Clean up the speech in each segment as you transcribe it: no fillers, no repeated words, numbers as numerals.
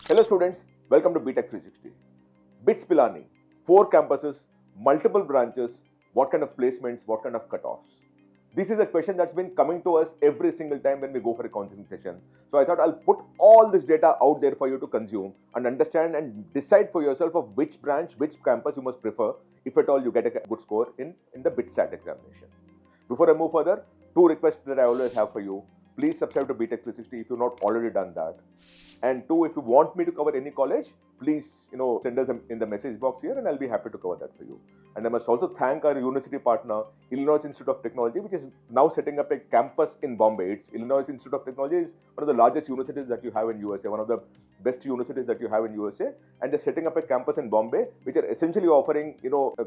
Hello students, welcome to BTech 360. BITS Pilani, 4 campuses, multiple branches, what kind of placements, what kind of cutoffs? This is a question that's been coming to us every single time when we go for a counseling session. So I thought I'll put all this data out there for you to consume and understand and decide for yourself of which branch, which campus you must prefer if at all you get a good score in the BITSAT examination. Before I move further, 2 requests that I always have for you. Please subscribe to BTech 360 if you've not already done that. And 2, if you want me to cover any college, please send us in the message box here and I'll be happy to cover that for you. And I must also thank our university partner, Illinois Institute of Technology, which is now setting up a campus in Bombay. Illinois Institute of Technology is one of the largest universities that you have in USA, one of the best universities that you have in USA, and they're setting up a campus in Bombay, which are essentially offering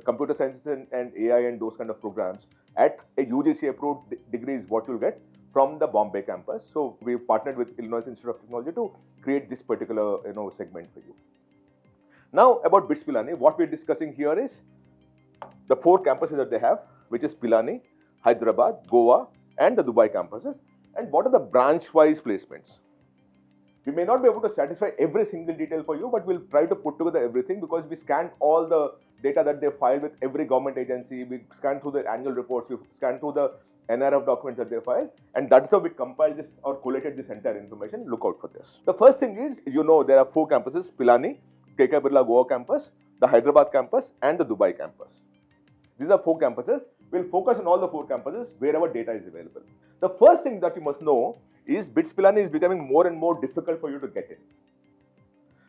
computer sciences and AI and those kind of programs at a UGC approved degree is what you'll get from the Bombay campus. So we've partnered with Illinois Institute of Technology to create this particular segment for you. Now about BITS Pilani, what we're discussing here is the 4 campuses that they have, which is Pilani, Hyderabad, Goa, and the Dubai campuses, and what are the branch-wise placements. We may not be able to satisfy every single detail for you, but we'll try to put together everything because we scanned all the data that they filed with every government agency, we scanned through the annual reports, we scanned through the NRF documents that they filed, and that's how we compiled this or collated this entire information. Look out for this. The first thing is, there are 4 campuses: Pilani, KK Birla Goa campus, the Hyderabad campus, and the Dubai campus. These are 4 campuses. We'll focus on all the 4 campuses wherever data is available. The first thing that you must know is BITS Pilani is becoming more and more difficult for you to get in.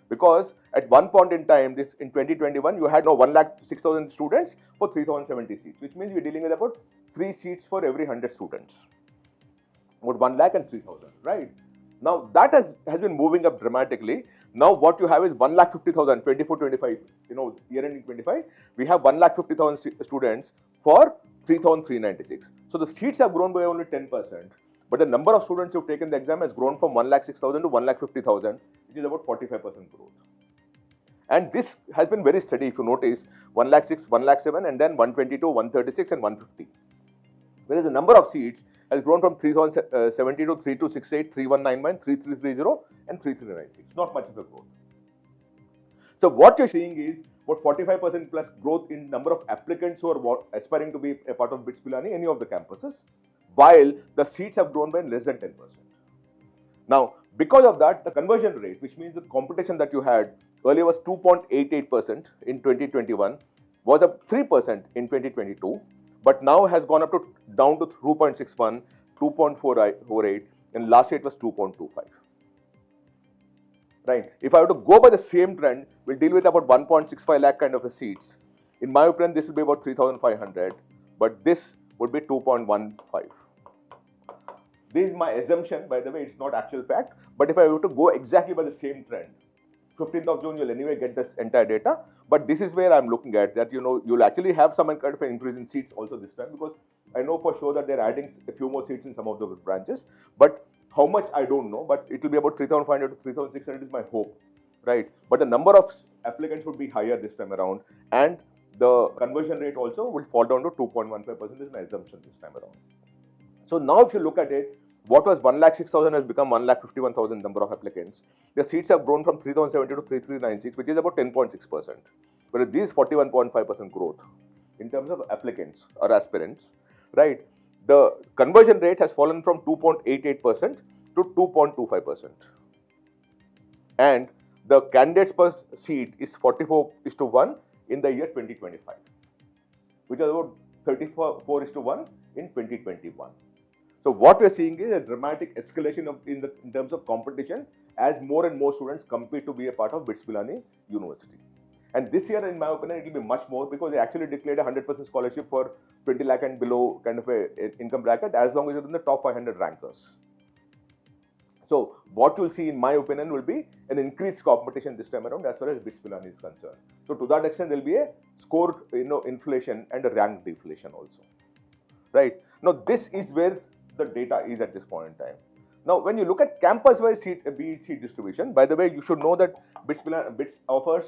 Because at one point in time, in 2021, you had 106,000 students for 3,070 seats, which means we're dealing with about 3 seats for every 100 students. About 1 lakh and 3,000, right? Now that has been moving up dramatically. Now what you have is 1,50,000, 24-25, year ending 25, we have 1,50,000 students for 3,396. So the seats have grown by only 10%, but the number of students who've taken the exam has grown from 1,06,000 to 1,50,000, which is about 45% growth. And this has been very steady. If you notice, 1,06,000, 1,07,000, and then 122, 136, and 150. Whereas the number of seats has grown from 3,070 to 3,268, 3,191, 3,330, and 3,396. Not much of a growth. So what you're seeing is about 45% plus growth in number of applicants who are aspiring to be a part of BITS Pilani, any of the campuses, while the seats have grown by less than 10%. Now, because of that, the conversion rate, which means the competition that you had earlier was 2.88% in 2021, was up 3% in 2022, but now has gone up down to 2.61, 2.48, and last year it was 2.25. Right? If I were to go by the same trend, we'll deal with about 1.65 lakh kind of a seats. In my opinion, this will be about 3,500, but this would be 2.15. This is my assumption, by the way, it's not actual fact, but if I were to go exactly by the same trend, 15th of June, you'll anyway get this entire data, but this is where I'm looking at that, you'll actually have some kind of an increase in seats also this time, because I know for sure that they're adding a few more seats in some of the branches, but how much I don't know, but it will be about 3,500 to 3,600 is my hope, right? But the number of applicants would be higher this time around, and the conversion rate also will fall down to 2.15% is my assumption this time around. So now if you look at it, what was 1,06,000 has become 1,51,000 number of applicants. The seats have grown from 3,070 to 3,396, which is about 10.6%. But this is 41.5% growth in terms of applicants or aspirants, right? The conversion rate has fallen from 2.88% to 2.25%. And the candidates per seat is 44:1 in the year 2025, which is about 34:1 in 2021. So what we're seeing is a dramatic escalation in terms of competition as more and more students compete to be a part of BITS Pilani University. And this year, in my opinion, it will be much more because they actually declared a 100% scholarship for 20 lakh and below kind of a income bracket as long as you're in the top 500 rankers. So what you'll see, in my opinion, will be an increased competition this time around as far as BITS Pilani is concerned. So to that extent, there'll be a score inflation and a rank deflation also. Right? Now this is where the data is at this point in time. Now, when you look at campus-wise BE seat distribution, by the way, you should know that BITS offers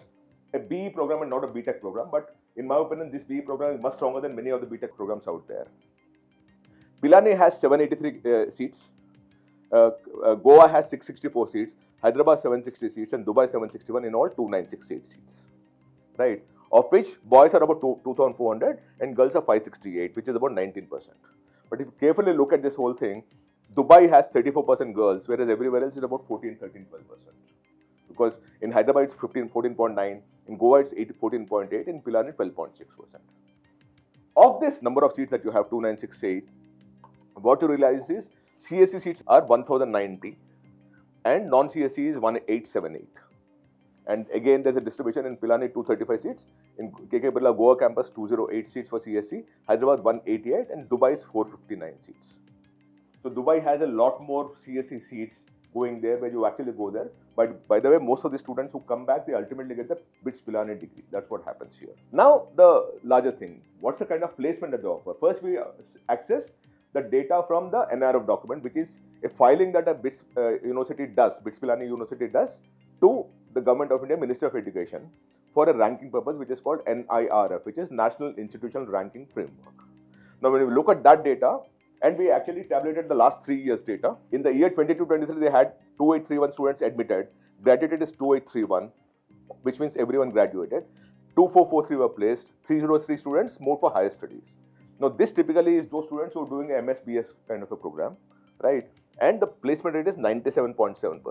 a BE program and not a BTech program. But in my opinion, this BE program is much stronger than many of the BTech programs out there. Pilani has 783 seats. Goa has 664 seats. Hyderabad 760 seats, and Dubai 761, in all 2968 seats, right? Of which boys are about 2,400 and girls are 568, which is about 19%. But if you carefully look at this whole thing, Dubai has 34% girls, whereas everywhere else is about 14, 13, 12%. Because in Hyderabad it's 14.9, in Goa it's 14.8, in Pilani 12.6%. Of this number of seats that you have, 2968, what you realize is CSE seats are 1090 and non-CSE is 1878. And again, there's a distribution in Pilani 235 seats, in KK Birla Goa campus 208 seats for CSE, Hyderabad 188, and Dubai is 459 seats. So Dubai has a lot more CSE seats going there where you actually go there. But by the way, most of the students who come back, they ultimately get the BITS Pilani degree. That's what happens here. Now, the larger thing, what's the kind of placement that they offer? First, we access the data from the NRF document, which is a filing that a BITS University does, BITS Pilani University does, to the Government of India Ministry of Education for a ranking purpose, which is called NIRF, which is National Institutional Ranking Framework. Now, when we look at that data, and we actually tabulated the last 3 years data. In the year 22-23, they had 2831 students admitted. Graduated is 2831, which means everyone graduated. 2443 were placed. 303 students moved for higher studies. Now, this typically is those students who are doing a MSBS kind of a program, right? And the placement rate is 97.7%,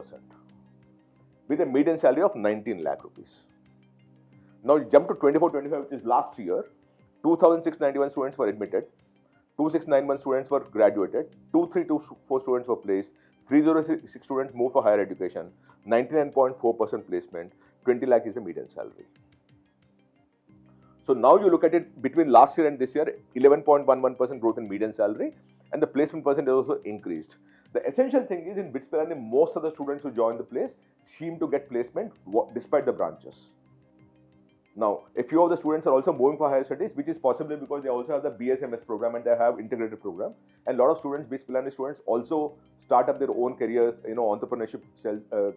with a median salary of 19 lakh rupees. Now, jump to 24-25, which is last year. 2691 students were admitted. 2691 students were graduated, 2324 students were placed, 306 students moved for higher education, 99.4% placement, 20 lakh is the median salary. So now you look at it between last year and this year, 11.11% growth in median salary, and the placement percentage also increased. The essential thing is in BITS Pilani, most of the students who join the place seem to get placement despite the branches. Now, a few of the students are also moving for higher studies, which is possibly because they also have the BSMS program and they have integrated program. And a lot of students, BITS Pilani students, also start up their own careers, entrepreneurship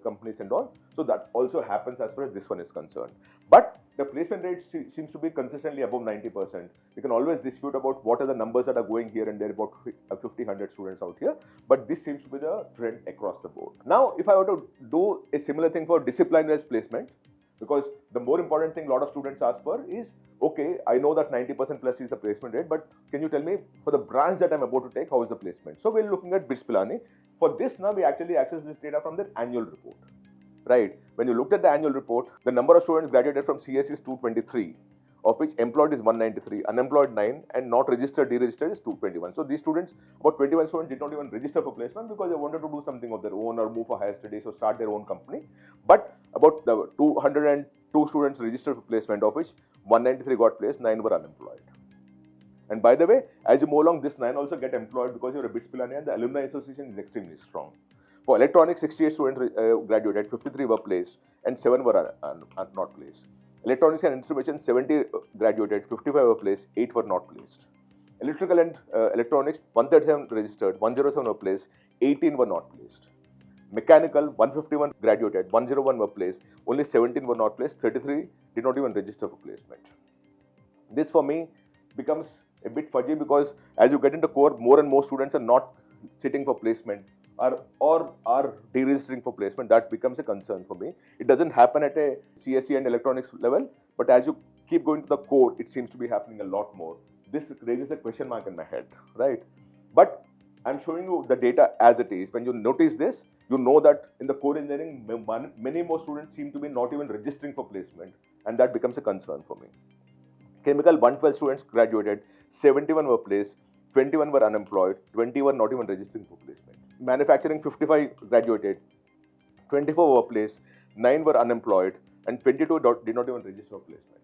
companies and all. So that also happens as far as this one is concerned. But the placement rate seems to be consistently above 90%. You can always dispute about what are the numbers that are going here and there, about 50, 100 students out here. But this seems to be the trend across the board. Now, if I were to do a similar thing for discipline-wise placement, because the more important thing a lot of students ask for is, okay, I know that 90% plus is the placement rate, but can you tell me for the branch that I'm about to take, how is the placement? So we're looking at BITS Pilani. For this now, we actually access this data from the annual report, right? When you looked at the annual report, the number of students graduated from CS is 223, of which employed is 193, unemployed 9, and not registered, deregistered is 221. So these students, about 21 students did not even register for placement because they wanted to do something of their own or move for higher studies or start their own company. But about the 202 students registered for placement, of which 193 got placed, 9 were unemployed. And by the way, as you move along, this 9 also get employed because you're a BITS Pilani and the alumni association is extremely strong. For electronics, 68 students graduated, 53 were placed, and 7 were not placed. Electronics and instrumentation, 70 graduated, 55 were placed, 8 were not placed. Electrical and electronics, 137 registered, 107 were placed, 18 were not placed. Mechanical, 151 graduated, 101 were placed, only 17 were not placed, 33 did not even register for placement. This for me becomes a bit fudgy because as you get into core, more and more students are not sitting for placement or are deregistering for placement. That becomes a concern for me. It doesn't happen at a CSE and electronics level, but as you keep going to the core, it seems to be happening a lot more. This raises a question mark in my head, right? But I'm showing you the data as it is. When you notice this, you know that in the core engineering, many more students seem to be not even registering for placement, and that becomes a concern for me. Chemical, 112 students graduated, 71 were placed, 21 were unemployed, 20 were not even registering for placement. Manufacturing, 55 graduated, 24 were placed, 9 were unemployed, and 22 did not even register for placement,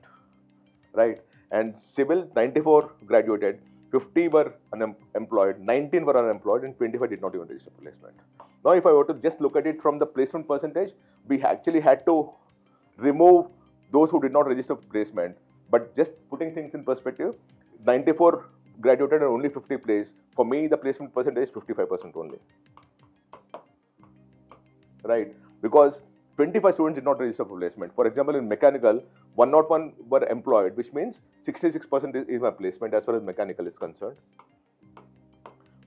right? And civil, 94 graduated, 50 were unemployed, 19 were unemployed, and 25 did not even register for placement. Now, if I were to just look at it from the placement percentage, we actually had to remove those who did not register for placement. But just putting things in perspective, 94 graduated and only 50 placed. For me, the placement percentage is 55% only, right? Because 25 students did not register for placement. For example, in mechanical, 101 were employed, which means 66% is my placement as far as mechanical is concerned.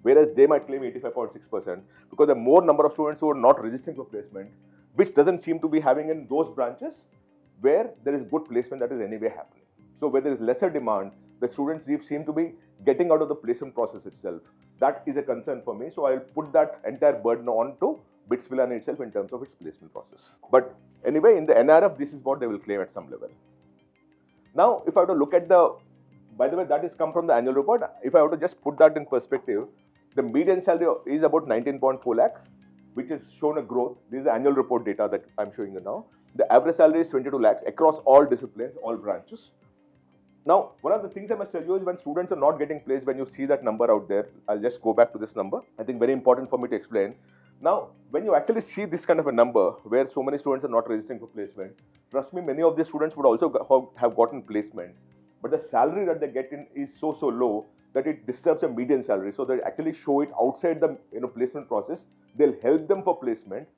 Whereas they might claim 85.6% because the more number of students who are not registering for placement, which doesn't seem to be having in those branches where there is good placement that is anyway happening. So where there is lesser demand, the students seem to be getting out of the placement process itself. That is a concern for me. So I'll put that entire burden on to BITS Pilani itself in terms of its placement process. But anyway, in the NRF, this is what they will claim at some level. Now, if I have to look at by the way, that has come from the annual report. If I have to just put that in perspective, the median salary is about 19.4 lakh, which has shown a growth. This is the annual report data that I'm showing you now. The average salary is 22 lakhs across all disciplines, all branches. Now, one of the things I must tell you is when students are not getting placed, when you see that number out there, I'll just go back to this number. I think very important for me to explain. Now, when you actually see this kind of a number where so many students are not registering for placement, trust me, many of these students would also have gotten placement. But the salary that they get in is so low that it disturbs the median salary. So they actually show it outside the placement process. They'll help them for placement.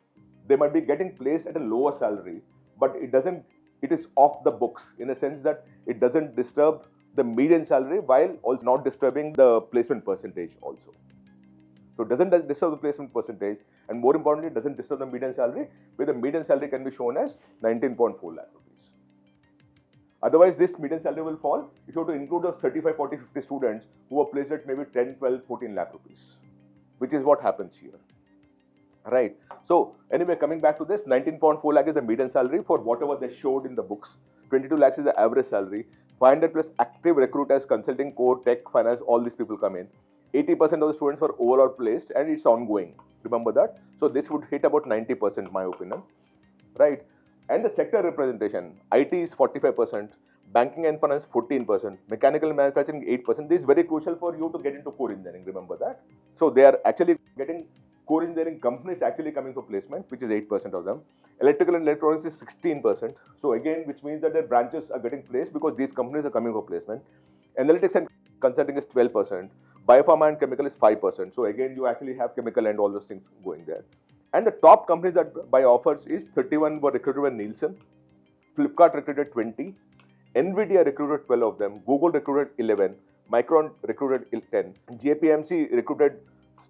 They might be getting placed at a lower salary, but it is off the books in a sense that it doesn't disturb the median salary while also not disturbing the placement percentage also. So it doesn't disturb the placement percentage, and more importantly, it doesn't disturb the median salary, where the median salary can be shown as 19.4 lakh rupees. Otherwise, this median salary will fall if you have to include those 35, 40, 50 students who are placed at maybe 10, 12, 14 lakh rupees, which is what happens here. Right. So anyway, coming back to this, 19.4 lakh is the median salary for whatever they showed in the books. 22 lakhs is the average salary. 500 plus active recruiters, consulting, core, tech, finance, all these people come in. 80% of the students were overall placed, and it's ongoing. Remember that? So this would hit about 90%, in my opinion. Right. And the sector representation, IT is 45%, banking and finance 14%, mechanical and manufacturing 8%. This is very crucial for you to get into core engineering, remember that. So they are actually getting core engineering companies actually coming for placement, which is 8% of them. Electrical and electronics is 16%. So again, which means that their branches are getting placed because these companies are coming for placement. Analytics and consulting is 12%. Biopharma and chemical is 5%. So again, you actually have chemical and all those things going there. And the top companies that by offers is 31 were recruited by Nielsen, Flipkart recruited 20, Nvidia recruited 12 of them, Google recruited 11, Micron recruited 10, JPMC recruited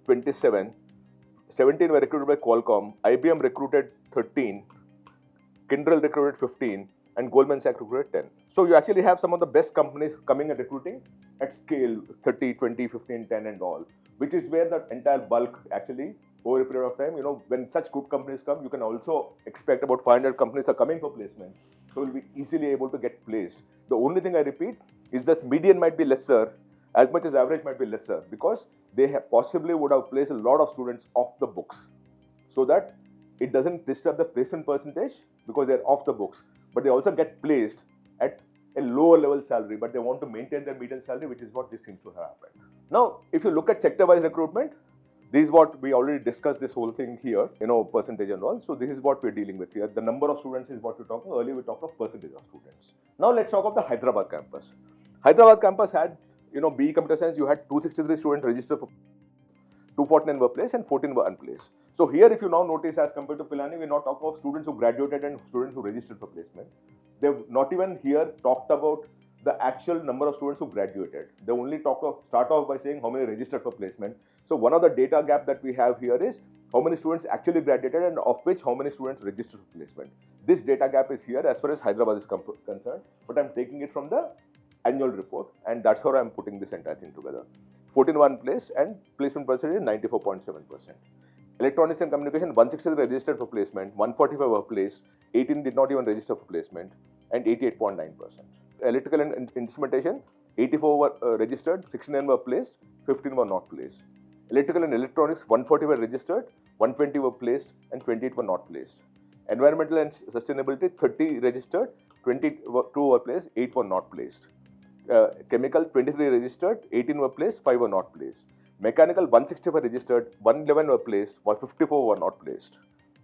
27, 17 were recruited by Qualcomm, IBM recruited 13, Kyndryl recruited 15, and Goldman Sachs recruited 10. So you actually have some of the best companies coming and recruiting at scale, 30, 20, 15, 10 and all, which is where the entire bulk actually over a period of time, when such good companies come, you can also expect about 500 companies are coming for placement. So you'll be easily able to get placed. The only thing I repeat is that median might be lesser, as much as average might be lesser, because they possibly would have placed a lot of students off the books, so that it doesn't disturb the placement percentage because they're off the books, but they also get placed at a lower level salary, but they want to maintain their median salary, which is what this seems to have happened. Now, if you look at sector-wise recruitment, this is what we already discussed this whole thing here, percentage and all. So this is what we're dealing with here. The number of students is what we're talking. Earlier we talked of percentage of students. Now let's talk of the Hyderabad campus. Hyderabad campus had, BE Computer Science, you had 263 students registered for 249 were placed and 14 were unplaced. So here, if you now notice, as compared to Pilani, we're not talking of students who graduated and students who registered for placement. They've not even here talked about the actual number of students who graduated. They only start off by saying how many registered for placement. So one of the data gap that we have here is how many students actually graduated and of which how many students registered for placement. This data gap is here as far as Hyderabad is concerned, but I'm taking it from the annual report, and that's how I'm putting this entire thing together. 14 were placed and placement percentage is 94.7%. Electronics and communication, 160 registered for placement, 145 were placed, 18 did not even register for placement, and 88.9%. Electrical and instrumentation, 84 were registered, 69 were placed, 15 were not placed. Electrical and electronics, 140 were registered, 120 were placed, and 28 were not placed. Environmental and sustainability, 30 registered, 22 were placed, 8 were not placed. Chemical, 23 registered, 18 were placed, 5 were not placed. Mechanical, 160 were registered, 111 were placed, while 54 were not placed.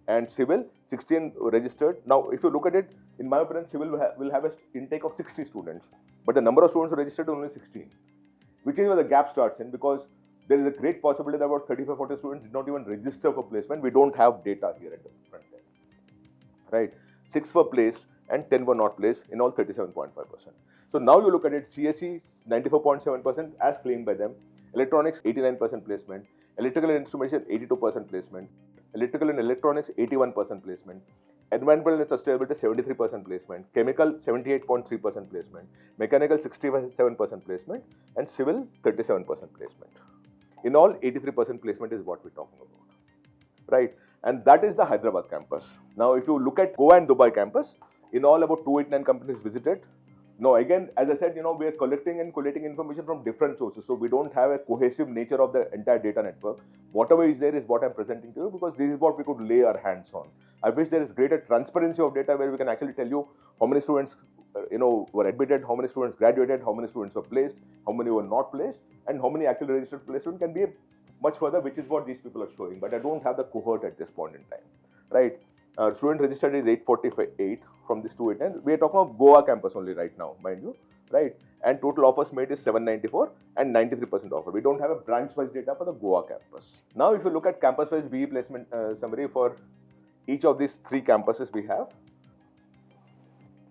And civil, 16 were registered. Now, if you look at it, in my opinion, civil will have an intake of 60 students, but the number of students registered is only 16, which is where the gap starts in, because there is a great possibility that about 35-40 students did not even register for placement. We don't have data here at the front end. Right? 6 were placed and 10 were not placed, in all 37.5%. So now you look at it, CSE 94.7% as claimed by them, electronics 89% placement, electrical and instrumentation 82% placement, electrical and electronics 81% placement, environmental and sustainability 73% placement, chemical 78.3% placement, mechanical 67% placement, and civil 37% placement. In all, 83% placement is what we're talking about, right? And that is the Hyderabad campus. Now, if you look at Goa and Dubai campus, in all about 289 companies visited. Now, again, as I said, we are collecting and collating information from different sources, so we don't have a cohesive nature of the entire data network. Whatever is there is what I'm presenting to you, because this is what we could lay our hands on. I wish there is greater transparency of data where we can actually tell you how many students were admitted, how many students graduated, how many students were placed, how many were not placed, and how many actually registered placement can be much further, which is what these people are showing. But I don't have the cohort at this point in time, right? Student registered is 848 from this 289. We are talking of Goa campus only right now, mind you, right? And total offers made is 794 and 93% offer. We don't have a branch-wise data for the Goa campus. Now, if you look at campus-wise BE placement summary for each of these three campuses we have.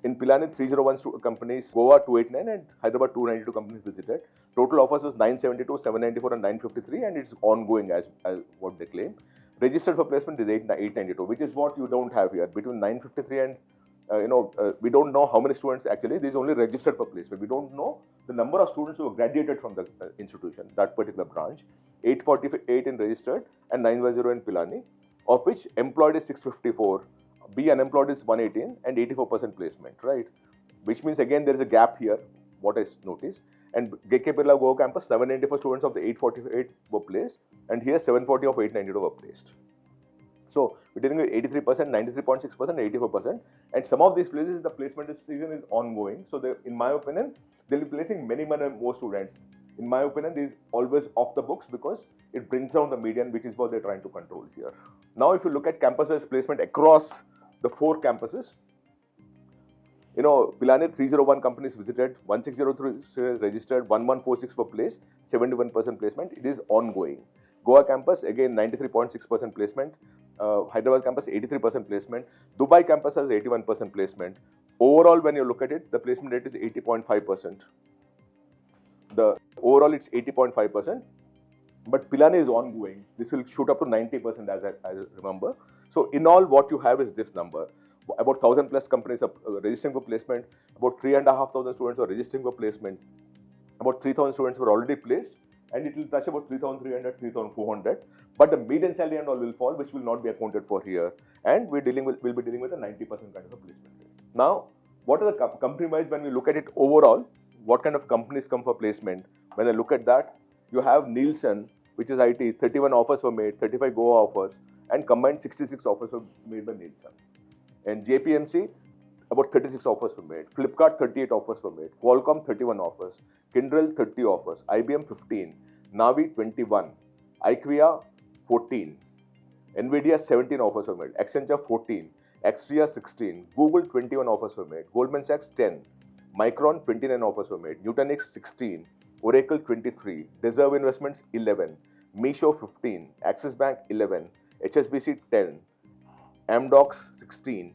In Pilani, 301 companies, Goa 289 and Hyderabad 292 companies visited. Total offers was 972, 794 and 953, and it's ongoing as what they claim. Registered for placement is 892, which is what you don't have here. Between 953 and we don't know how many students actually. This is only registered for placement. We don't know the number of students who have graduated from the institution, that particular branch. 848 in registered and 910 in Pilani, of which employed is 654. B unemployed is 118 and 84% placement, right? Which means again there is a gap here, what I noticed. And JK Birla Goa campus, 794 students of the 848 were placed, and here 740 of 892 were placed. So we're dealing with 83%, 93.6%, 84%, and some of these places the placement season is ongoing. So in my opinion, they'll be placing many more students. In my opinion, this is always off the books because it brings down the median, which is what they're trying to control here. Now, if you look at campus-wise placement across the four campuses, Pilani 301 companies visited, 1603 registered, 1146 were placed, 71% placement. It is ongoing. Goa campus, again 93.6% placement. Hyderabad campus, 83% placement. Dubai campus has 81% placement. Overall, when you look at it, the placement rate is 80.5%. Overall, it's 80.5%. But Pilani is ongoing. This will shoot up to 90% as I remember. So in all, what you have is this number. About 1,000 plus companies are registering for placement. About 3,500 students are registering for placement. About 3,000 students were already placed, and it will touch about 3,300, 3,400. But the median salary and all will fall, which will not be accounted for here. And we'll be dealing with a 90% kind of a placement rate. Now, what are the company-wise when we look at it overall? What kind of companies come for placement? When I look at that, you have Nielsen, which is IT, 31 offers were made, 35 Goa offers, and combined 66 offers were made by Nielsen. And JPMC, about 36 offers were made. Flipkart, 38 offers were made. Qualcomm, 31 offers. Kyndryl, 30 offers. IBM, 15. Navi, 21. IQVIA, 14. Nvidia, 17 offers were made. Accenture, 14. Extria, 16. Google, 21 offers were made. Goldman Sachs, 10. Micron, 29 offers were made. Nutanix, 16. Oracle, 23. Deserve Investments, 11. Meesho, 15. Axis Bank, 11. HSBC, 10. Amdocs, 16.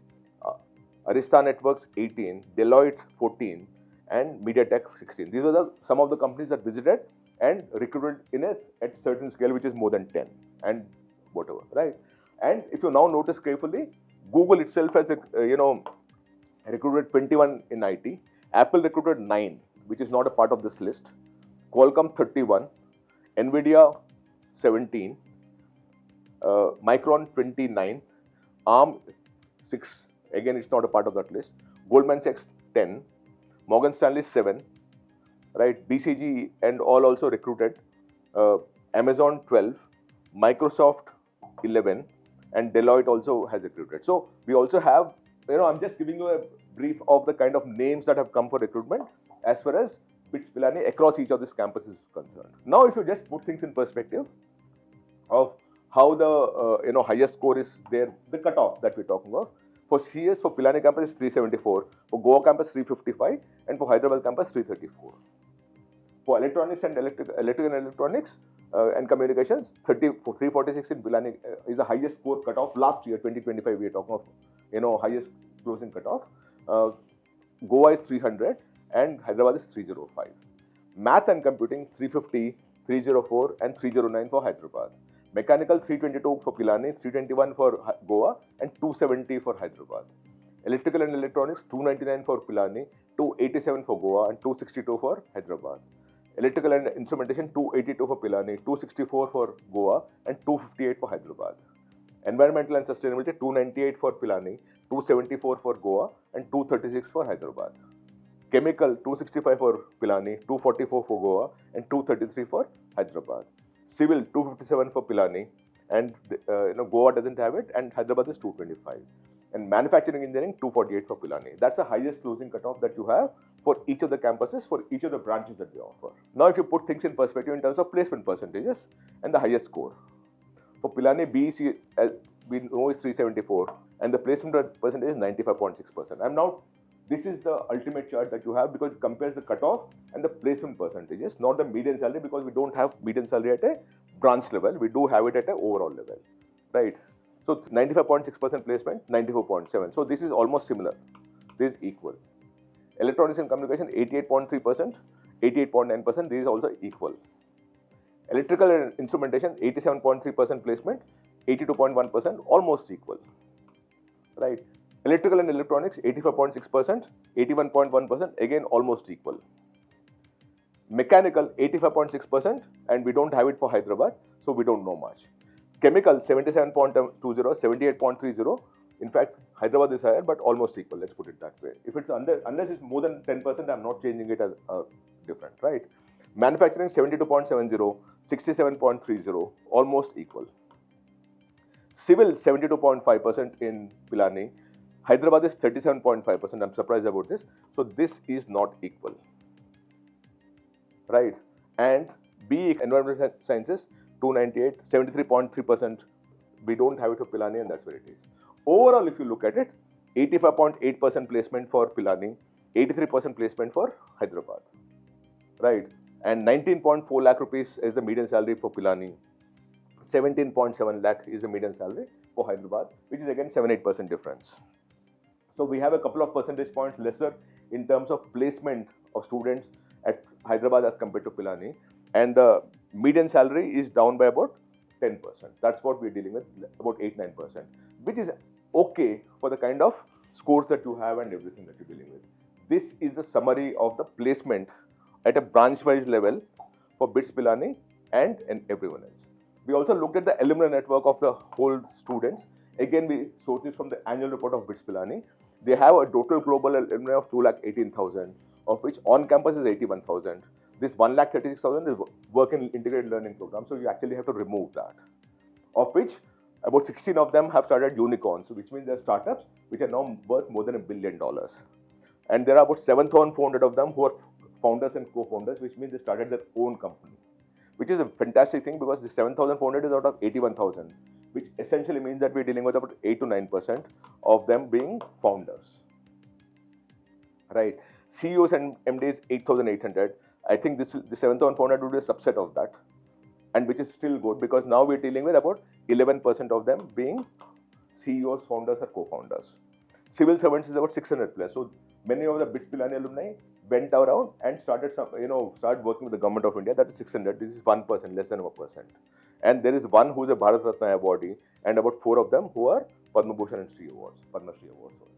Arista Networks, 18. Deloitte, 14. And MediaTek, 16. These are some of the companies that visited and recruited at certain scale, which is more than 10 and whatever, right? And if you now notice carefully, Google itself has recruited 21 in IT. Apple recruited 9, which is not a part of this list. Qualcomm, 31. Nvidia, 17. Micron, 29. ARM, 6. Again, it's not a part of that list. Goldman Sachs, 10. Morgan Stanley, 7. Right? BCG and all also recruited. Amazon, 12. Microsoft, 11. And Deloitte also has recruited. So we also have, I'm just giving you a brief of the kind of names that have come for recruitment as far as BITS Pilani across each of these campuses is concerned. Now, if you just put things in perspective of how the highest score is there, the cutoff that we're talking about. For CS, for Pilani campus is 374, for Goa campus 355, and for Hyderabad campus 334. For electronics and electrical and electronics and communications, 346 in Pilani is the highest score cutoff last year, 2025. We are talking of highest closing cutoff. Goa is 300 and Hyderabad is 305. Math and computing 350, 304 and 309 for Hyderabad. Mechanical 322 for Pilani, 321 for Goa, and 270 for Hyderabad. Electrical and electronics 299 for Pilani, 287 for Goa, and 262 for Hyderabad. Electrical and instrumentation 282 for Pilani, 264 for Goa, and 258 for Hyderabad. Environmental and sustainability 298 for Pilani, 274 for Goa, and 236 for Hyderabad. Chemical 265 for Pilani, 244 for Goa, and 233 for Hyderabad. Civil 257 for Pilani, and Goa doesn't have it, and Hyderabad is 225. And manufacturing engineering 248 for Pilani. That's the highest closing cutoff that you have for each of the campuses, for each of the branches that they offer. Now, if you put things in perspective in terms of placement percentages and the highest score. For Pilani, BEC, as we know, is 374, and the placement percentage is 95.6%. This is the ultimate chart that you have because it compares the cutoff and the placement percentages, not the median salary, because we don't have median salary at a branch level. We do have it at an overall level, right? So 95.6% placement, 94.7%. So this is almost similar. This is equal. Electronics and communication 88.3%, 88.9%. This is also equal. Electrical and instrumentation 87.3% placement, 82.1%, almost equal, right? Electrical and electronics 85.6%, 81.1%, again almost equal. Mechanical 85.6%, and we don't have it for Hyderabad, so we don't know much. Chemical 77.20, 78.30. In fact, Hyderabad is higher, but almost equal. Let's put it that way. If it's unless it's more than 10%, I'm not changing it as different, right? Manufacturing 72.70, 67.30, almost equal. Civil 72.5% in Pilani. Hyderabad is 37.5%. I'm surprised about this. So this is not equal, right? And BE Environmental Sciences 298, 73.3%. We don't have it for Pilani, and that's where it is. Overall, if you look at it, 85.8% placement for Pilani, 83% placement for Hyderabad, right? And 19.4 lakh rupees is the median salary for Pilani. 17.7 lakh is the median salary for Hyderabad, which is again 7-8% difference. So we have a couple of percentage points lesser in terms of placement of students at Hyderabad as compared to Pilani, and the median salary is down by about 10%. That's what we're dealing with, about 8-9%, which is okay for the kind of scores that you have and everything that you're dealing with. This is the summary of the placement at a branch-wise level for BITS Pilani and everyone else. We also looked at the alumni network of the whole students. Again, we sourced this from the annual report of BITS Pilani. They have a total global alumni of 218,000, of which on campus is 81,000. This 136,000 is work in integrated learning program, so you actually have to remove that. Of which about 16 of them have started unicorns, which means they're startups which are now worth more than $1 billion. And there are about 7,400 of them who are founders and co-founders, which means they started their own company, which is a fantastic thing because the 7,400 is out of 81,000, which essentially means that we're dealing with about 8 to 9% of them being founders, right? CEOs and MDs 8,800. I think the 7,400 would be a subset of that, and which is still good because now we're dealing with about 11% of them being CEOs, founders, or co-founders. Civil servants is about 600 plus. So many of the BITS Pilani alumni went around and started working with the government of India. That is 600. This is 1%, less than 1%. And there is one who is a Bharat Ratna awardee, and about 4 of them who are Padma Bhushan and Sri Awards, Padma Shri Awards also.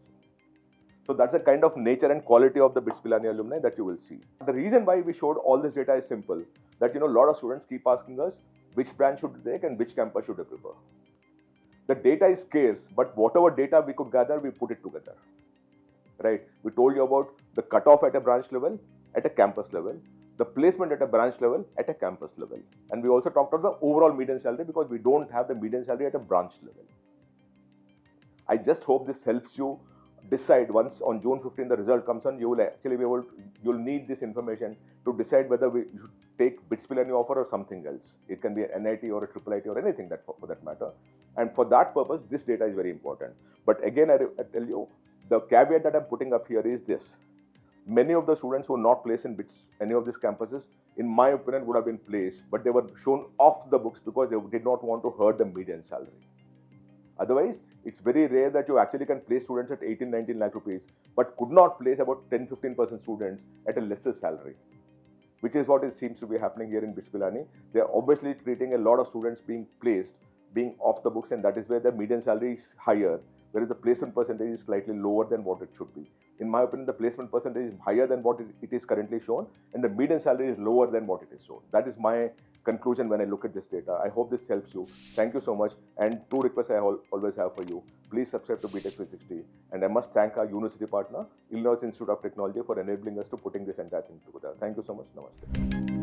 So that's the kind of nature and quality of the BITS Pilani alumni that you will see. The reason why we showed all this data is simple. That a lot of students keep asking us which branch should they take and which campus should they prefer. The data is scarce, but whatever data we could gather, we put it together. Right? We told you about the cutoff at a branch level, at a campus level, the placement at a branch level, at a campus level. And we also talked about the overall median salary because we don't have the median salary at a branch level. I just hope this helps you decide. Once on June 15 the result comes on, you will actually be able to, you'll need this information to decide whether we should take BITS Pilani offer or something else. It can be an NIT or a triple IT or anything that for that matter. And for that purpose, this data is very important. But again, I tell you, the caveat that I'm putting up here is this. Many of the students who are not placed in BITS, any of these campuses, in my opinion, would have been placed, but they were shown off the books because they did not want to hurt the median salary. Otherwise, it's very rare that you actually can place students at 18-19 lakh rupees, but could not place about 10-15% students at a lesser salary. which is what it seems to be happening here in BITS Pilani. They are obviously treating a lot of students being placed, being off the books, and that is where the median salary is higher, whereas the placement percentage is slightly lower than what it should be. In my opinion, the placement percentage is higher than what it is currently shown, and the median salary is lower than what it is shown. That is my conclusion when I look at this data. I hope this helps you. Thank you so much. And two requests I always have for you. Please subscribe to BTech 360. And I must thank our university partner, Illinois Institute of Technology, for enabling us to putting this entire thing together. Thank you so much. Namaste.